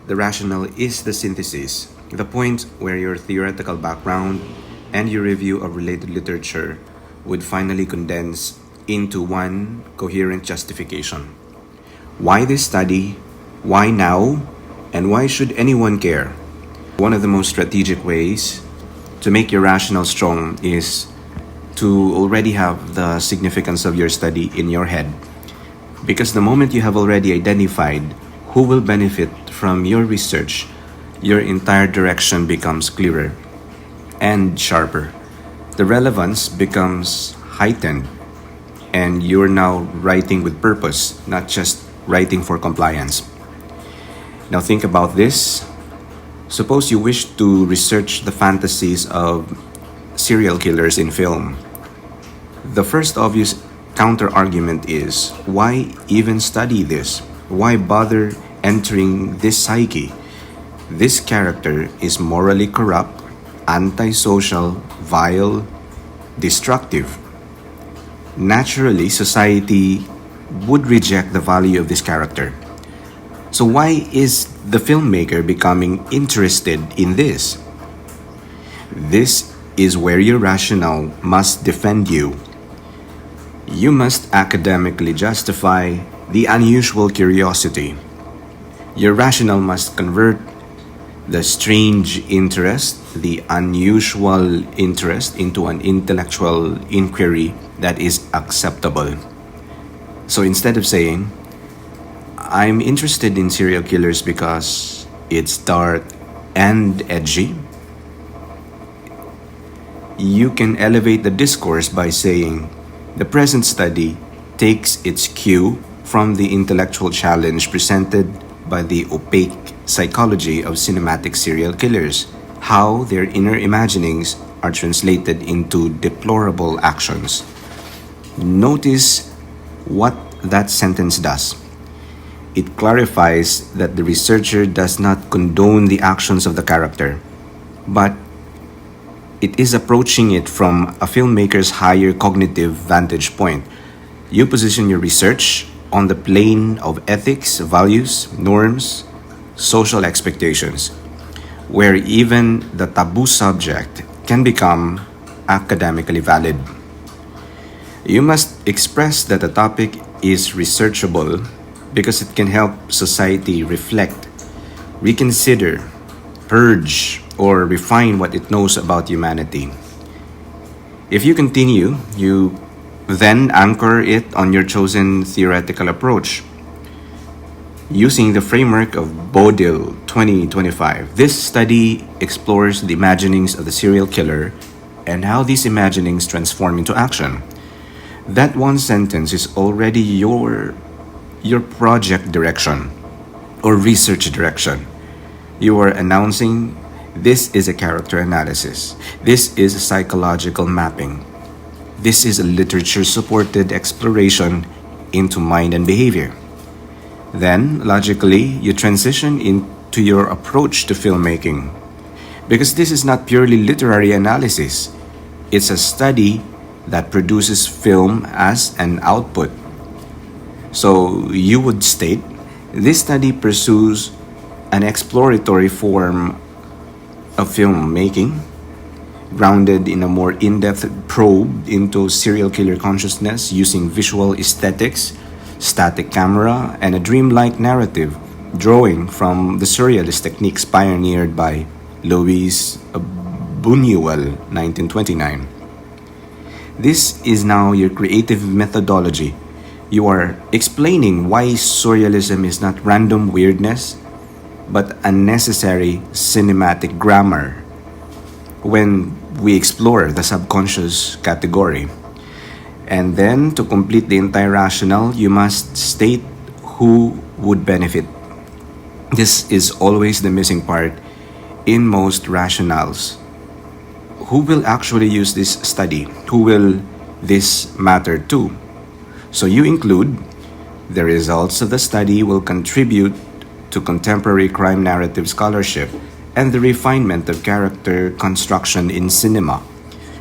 The rationale is the synthesis, the point where your theoretical background and your review of related literature would finally condense into one coherent justification. Why this study? Why now? And why should anyone care? One of the most strategic ways to make your rationale strong is to already have the significance of your study in your head. Because the moment you have already identified who will benefit from your research, your entire direction becomes clearer and sharper. The relevance becomes heightened, and you're now writing with purpose, not just writing for compliance. Now, think about this. Suppose you wish to research the fantasies of serial killers in film. The first obvious counter argument is, why even study this? Why bother entering this psyche? This character is morally corrupt, antisocial, vile, destructive. Naturally, society would reject the value of this character. So why is the filmmaker becoming interested in this? This is where your rationale must defend you. You must academically justify the unusual curiosity. Your rationale must convert the strange interest, the unusual interest, into an intellectual inquiry that is acceptable. So instead of saying, I'm interested in serial killers because it's dark and edgy, you can elevate the discourse by saying, the present study takes its cue from the intellectual challenge presented by the opaque psychology of cinematic serial killers, how their inner imaginings are translated into deplorable actions. Notice what that sentence does. It clarifies that the researcher does not condone the actions of the character, but it is approaching it from a filmmaker's higher cognitive vantage point. You position your research on the plane of ethics, values, norms, social expectations, where even the taboo subject can become academically valid. You must express that the topic is researchable because it can help society reflect, reconsider, purge, or refine what it knows about humanity. If you continue, you then anchor it on your chosen theoretical approach. Using the framework of Bodil 2025, this study explores the imaginings of the serial killer and how these imaginings transform into action. That one sentence is already your project direction or research direction. You are announcing, this is a character analysis. This is a psychological mapping. This is a literature-supported exploration into mind and behavior. Then, logically, you transition into your approach to filmmaking. Because this is not purely literary analysis. It's a study that produces film as an output. So you would state, this study pursues an exploratory form of filmmaking, grounded in a more in-depth probe into serial killer consciousness using visual aesthetics, static camera, and a dreamlike narrative, drawing from the surrealist techniques pioneered by Louis Buñuel, 1929. This is now your creative methodology. You are explaining why surrealism is not random weirdness, but a necessary cinematic grammar when we explore the subconscious category. And then, to complete the entire rationale, you must state who would benefit. This is always the missing part in most rationales. Who will actually use this study? Who will this matter to? So you include, the results of the study will contribute to contemporary crime narrative scholarship and the refinement of character construction in cinema.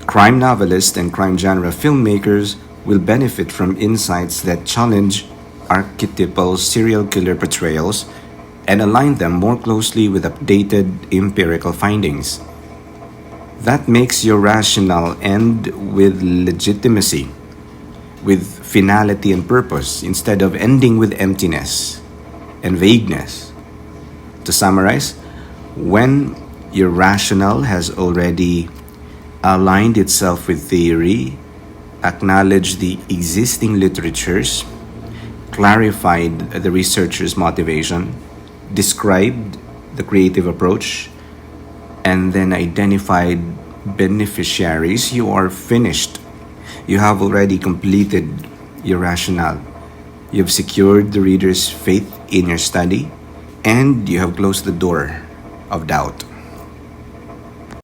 Crime novelists and crime genre filmmakers will benefit from insights that challenge archetypal serial killer portrayals and align them more closely with updated empirical findings. That makes your rationale end with legitimacy, with finality and purpose, instead of ending with emptiness and vagueness. To summarize, when your rationale has already aligned itself with theory, acknowledged the existing literatures, clarified the researcher's motivation, described the creative approach, and then identified beneficiaries, you are finished. You have already completed your rationale. You've secured the reader's faith in your study, and you have closed the door of doubt.